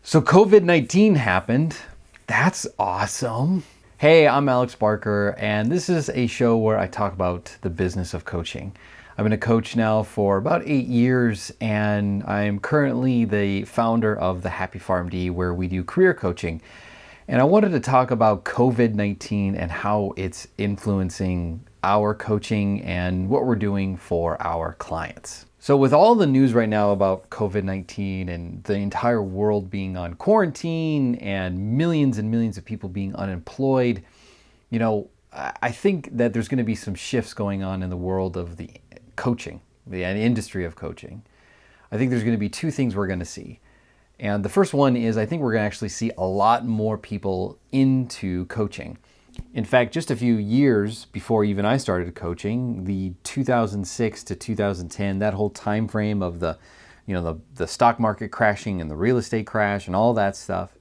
So COVID-19 happened. That's awesome. Hey, I'm Alex Barker, and this is a show where I talk about the business of coaching. I've been a coach now for about 8 years, and I'm currently the founder of the Happy PharmD, where we do career coaching. And I wanted to talk about COVID-19 and how it's influencing our coaching and what we're doing for our clients. So with all the news right now about COVID-19 and the entire world being on quarantine and millions of people being unemployed, I think that there's going to be some shifts going on in the world of the coaching, the industry of coaching. I think there's going to be two things we're going to see. And the first one is I think we're going to actually see a lot more people into coaching. In fact, just a few years before even I started coaching, the 2006 to 2010, that whole time frame of the stock market crashing and the real estate crash and all that stuff,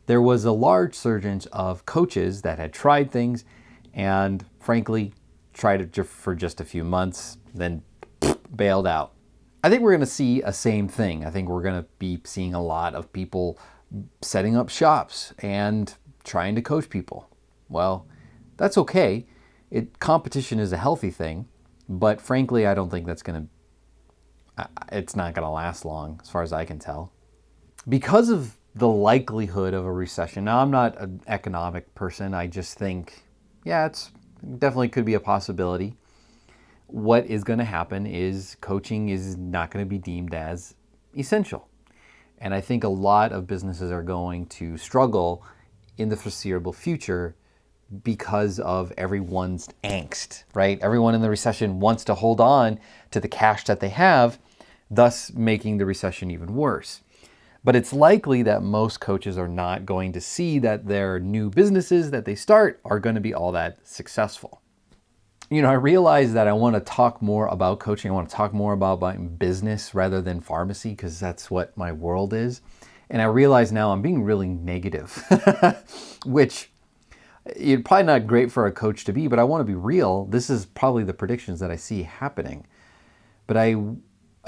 there was a large surge of coaches that had tried things and frankly tried it for just a few months, then bailed out. I think we're going to see a same thing. I think we're going to be seeing a lot of people setting up shops and trying to coach people. Well, that's okay. Competition is a healthy thing, but frankly, I don't think it's not going to last long as far as I can tell. Because of the likelihood of a recession, now I'm not an economic person. I just think, it's definitely could be a possibility. What is going to happen is coaching is not going to be deemed as essential. And I think a lot of businesses are going to struggle in the foreseeable future because of everyone's angst, right? Everyone in the recession wants to hold on to the cash that they have, thus making the recession even worse. But it's likely that most coaches are not going to see that their new businesses that they start are going to be all that successful. I realize that I want to talk more about coaching. I want to talk more about my business rather than pharmacy because that's what my world is. And I realize now I'm being really negative, which it's probably not great for a coach to be, but I want to be real. This is probably the predictions that I see happening. But I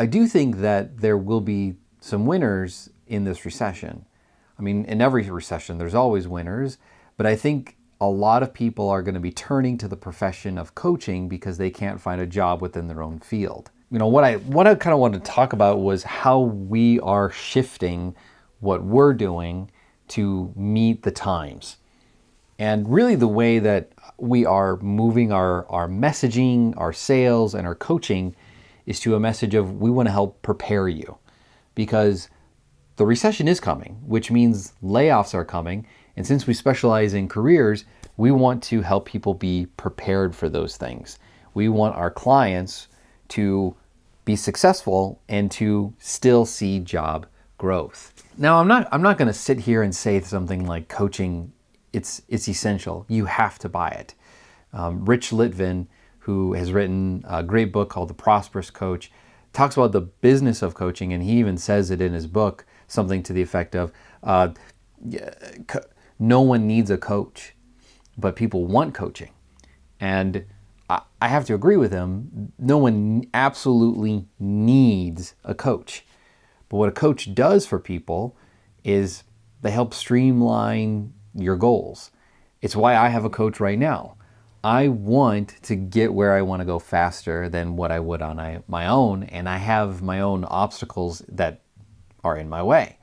do think that there will be some winners in this recession. I mean, in every recession, there's always winners, but I think a lot of people are going to be turning to the profession of coaching because they can't find a job within their own field. What I kind of wanted to talk about was how we are shifting what we're doing to meet the times. And really the way that we are moving our messaging, our sales, and our coaching is to a message of we want to help prepare you because the recession is coming, which means layoffs are coming. And since we specialize in careers, we want to help people be prepared for those things. We want our clients to be successful and to still see job growth. Now, I'm not going to sit here and say something like coaching, it's essential. You have to buy it. Rich Litvin, who has written a great book called The Prosperous Coach, talks about the business of coaching, and he even says it in his book, something to the effect of, no one needs a coach, but people want coaching. And I have to agree with him. No one absolutely needs a coach. But what a coach does for people is they help streamline your goals. It's why I have a coach right now. I want to get where I want to go faster than what I would on my own, and I have my own obstacles that are in my way.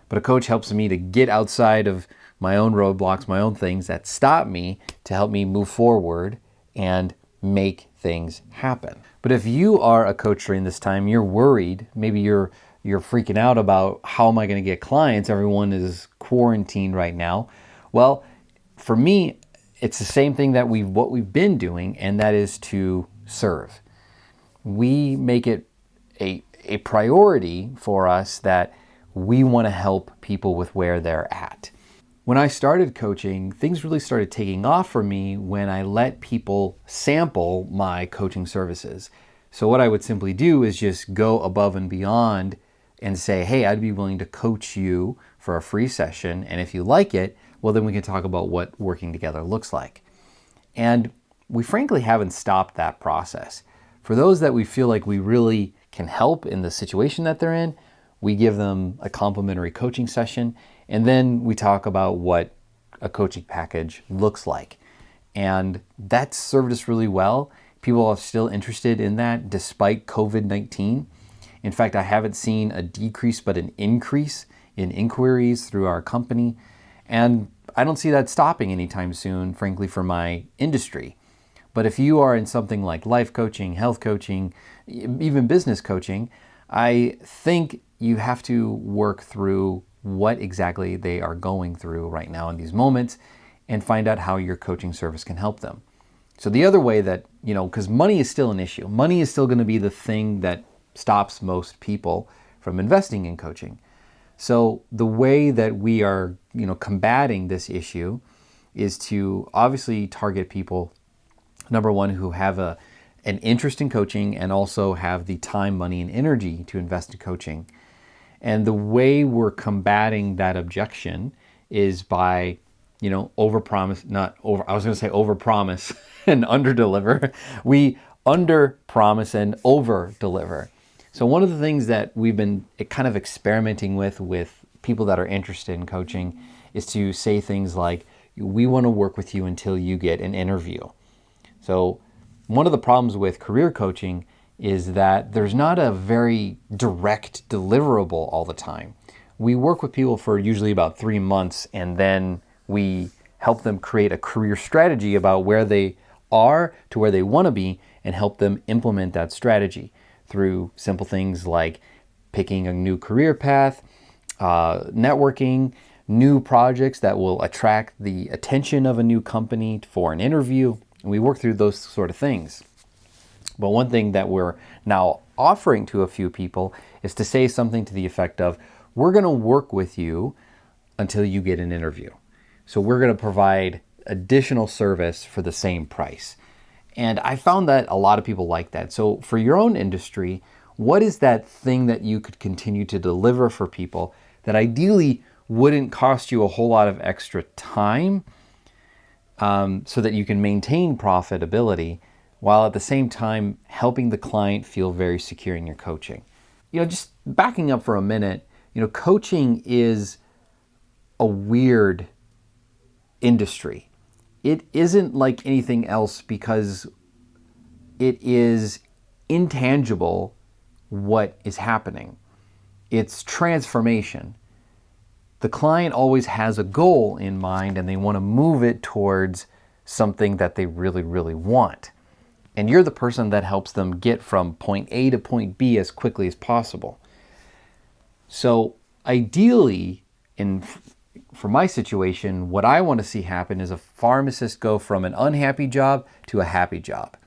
But a coach helps me to get outside of my own roadblocks, my own things that stop me to help me move forward and make things happen. But if you are a coach during this time, you're worried, maybe you're freaking out about how am I going to get clients? Everyone is quarantined right now. Well, for me, it's the same thing that what we've been doing, and that is to serve. We make it a priority for us that we want to help people with where they're at. When I started coaching, things really started taking off for me when I let people sample my coaching services. So what I would simply do is just go above and beyond and say, hey, I'd be willing to coach you for a free session. And if you like it, well, then we can talk about what working together looks like. And we frankly haven't stopped that process. For those that we feel like we really can help in the situation that they're in, We give them a complimentary coaching session, and then we talk about what a coaching package looks like. And that's served us really well. People are still interested in that despite COVID-19. In fact, I haven't seen a decrease but an increase in inquiries through our company. And I don't see that stopping anytime soon, frankly, for my industry. But if you are in something like life coaching, health coaching, even business coaching, I think you have to work through what exactly they are going through right now in these moments and find out how your coaching service can help them. So the other way that, because money is still an issue. Money is still going to be the thing that stops most people from investing in coaching. So the way that we are, combating this issue is to obviously target people, number one, who have an interest in coaching and also have the time, money, and energy to invest in coaching. And the way we're combating that objection is by, overpromise and underdeliver. We underpromise and overdeliver. So one of the things that we've been kind of experimenting with people that are interested in coaching is to say things like, we want to work with you until you get an interview. So one of the problems with career coaching is that there's not a very direct deliverable all the time. We work with people for usually about 3 months, and then we help them create a career strategy about where they are to where they want to be and help them implement that strategy through simple things like picking a new career path, networking, new projects that will attract the attention of a new company for an interview. And we work through those sort of things. But one thing that we're now offering to a few people is to say something to the effect of, we're going to work with you until you get an interview. So we're going to provide additional service for the same price. And I found that a lot of people like that. So for your own industry, what is that thing that you could continue to deliver for people that ideally wouldn't cost you a whole lot of extra time, so that you can maintain profitability while at the same time helping the client feel very secure in your coaching? Just backing up for a minute, coaching is a weird industry. It isn't like anything else because it is intangible what is happening. It's transformation. The client always has a goal in mind and they want to move it towards something that they really, really want. And you're the person that helps them get from point A to point B as quickly as possible. So ideally, for my situation, what I want to see happen is a pharmacist go from an unhappy job to a happy job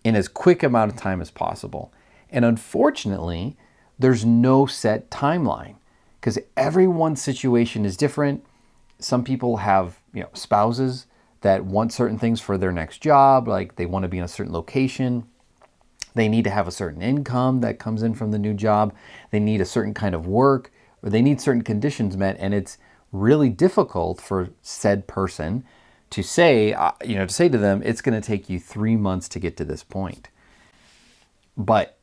in as quick amount of time as possible. And unfortunately, there's no set timeline because everyone's situation is different. Some people have, spouses that want certain things for their next job, like they want to be in a certain location. They need to have a certain income that comes in from the new job. They need a certain kind of work, or they need certain conditions met, and it's really difficult for said person to say, to them, it's going to take you 3 months to get to this point. But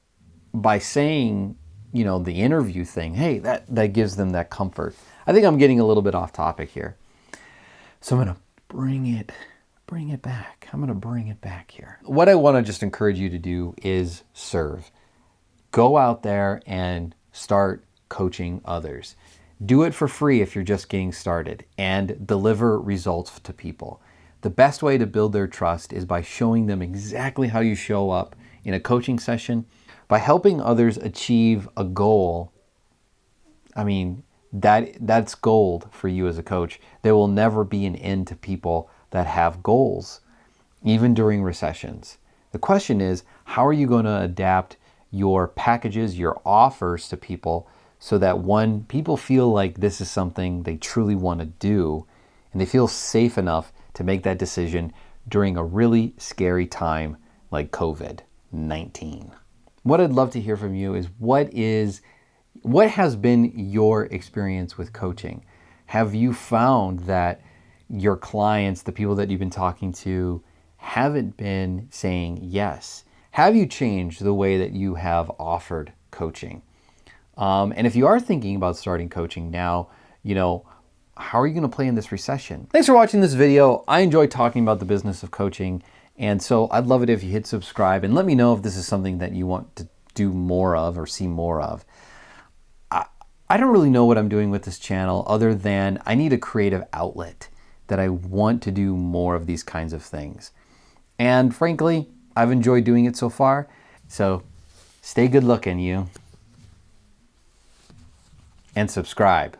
by saying, the interview thing, hey, that gives them that comfort. I think I'm getting a little bit off topic here. So I'm going to bring it back. I'm going to bring it back here. What I want to just encourage you to do is serve. Go out there and start coaching others. Do it for free if you're just getting started and deliver results to people. The best way to build their trust is by showing them exactly how you show up in a coaching session. By helping others achieve a goal, that's gold for you as a coach. There will never be an end to people that have goals, even during recessions. The question is, how are you going to adapt your packages, your offers to people so that people feel like this is something they truly want to do and they feel safe enough to make that decision during a really scary time like COVID-19. What I'd love to hear from you is what has been your experience with coaching? Have you found that your clients, the people that you've been talking to, haven't been saying yes? Have you changed the way that you have offered coaching? And if you are thinking about starting coaching now, how are you going to play in this recession? Thanks for watching this video. I enjoy talking about the business of coaching. And so I'd love it if you hit subscribe and let me know if this is something that you want to do more of or see more of. I don't really know what I'm doing with this channel other than I need a creative outlet that I want to do more of these kinds of things. And frankly, I've enjoyed doing it so far. So stay good looking, you. And subscribe.